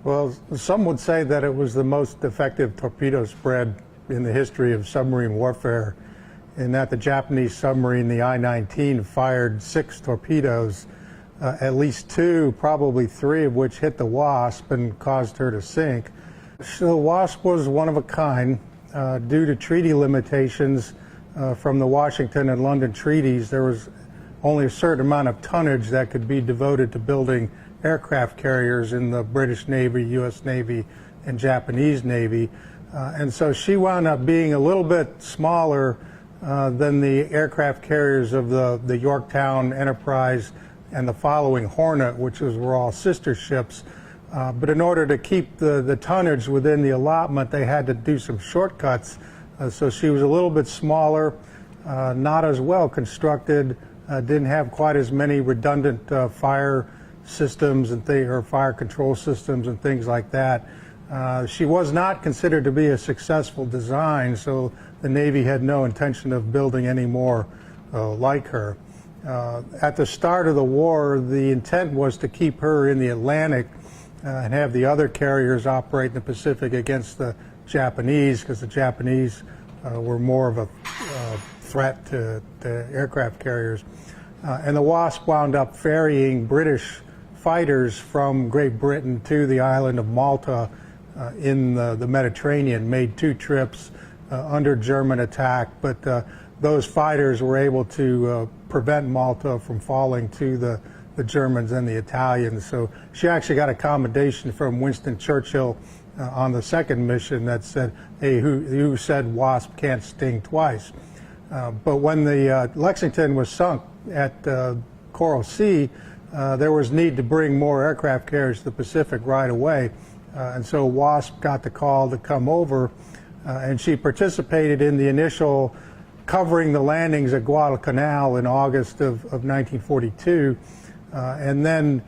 Well, some would say that it was the most effective torpedo spread in the history of submarine warfare, in that the Japanese submarine, the I-19, fired 6 torpedoes, at least 2, probably 3 of which hit the Wasp and caused her to sink. So the Wasp was one of a kind. Due to treaty limitations from the Washington and London treaties, there was only a certain amount of tonnage that could be devoted to building aircraft carriers in the British Navy, U.S. Navy, and Japanese Navy. And so she wound up being a little bit smaller than the aircraft carriers of the Yorktown Enterprise and the following Hornet, which were all sister ships. But in order to keep the tonnage within the allotment, they had to do some shortcuts. So she was a little bit smaller, not as well constructed, didn't have quite as many redundant fire systems and or fire control systems and things like that. She was not considered to be a successful design, so the Navy had no intention of building any more like her. At the start of the war, the intent was to keep her in the Atlantic and have the other carriers operate in the Pacific against the Japanese, because the Japanese were more of a threat to aircraft carriers. And the Wasp wound up ferrying British fighters from Great Britain to the island of Malta in the Mediterranean, made 2 trips under German attack, but those fighters were able to prevent Malta from falling to the Germans and the Italians. So she actually got a commendation from Winston Churchill on the second mission that said, hey, who said Wasp can't sting twice? But when the Lexington was sunk at Coral Sea, there was need to bring more aircraft carriers to the Pacific right away. And so Wasp got the call to come over, and she participated in the initial covering the landings at Guadalcanal in August of 1942. And then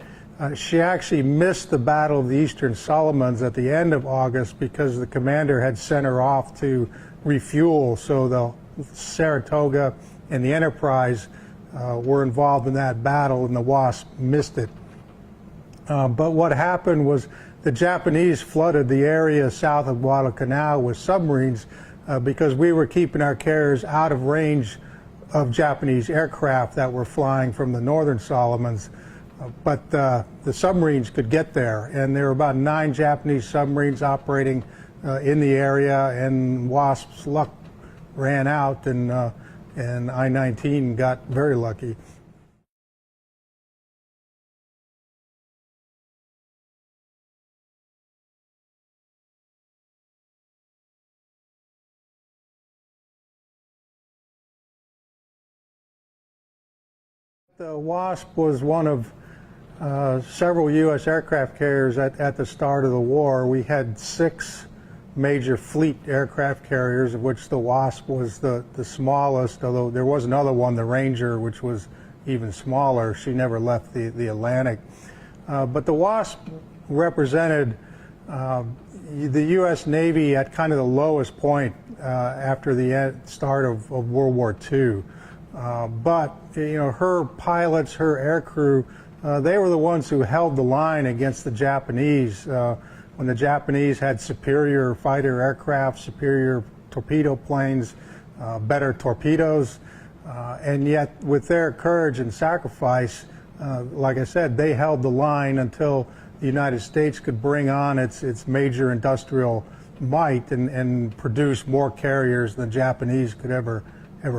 she actually missed the Battle of the Eastern Solomons at the end of August because the commander had sent her off to refuel. So the Saratoga and the Enterprise were involved in that battle, and the Wasp missed it. But what happened was the Japanese flooded the area south of Guadalcanal with submarines because we were keeping our carriers out of range of Japanese aircraft that were flying from the northern Solomons. But the submarines could get there, and there were about 9 Japanese submarines operating in the area, and Wasp's luck ran out, and I-19 got very lucky. The Wasp was one of several U.S. aircraft carriers at the start of the war. We had 6 major fleet aircraft carriers, of which the Wasp was the smallest, although there was another one, the Ranger, which was even smaller. She never left the Atlantic. But the Wasp represented the U.S. Navy at kind of the lowest point after the start of World War II. But you know, her pilots, her aircrew, they were the ones who held the line against the Japanese when the Japanese had superior fighter aircraft, superior torpedo planes, better torpedoes, and yet with their courage and sacrifice, like I said, they held the line until the United States could bring on its major industrial might and produce more carriers than the Japanese could ever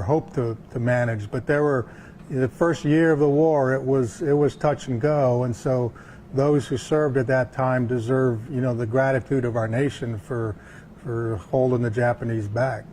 hope to manage. But there were, the first year of the war, it was touch and go, and so those who served at that time deserve, you know, the gratitude of our nation for holding the Japanese back.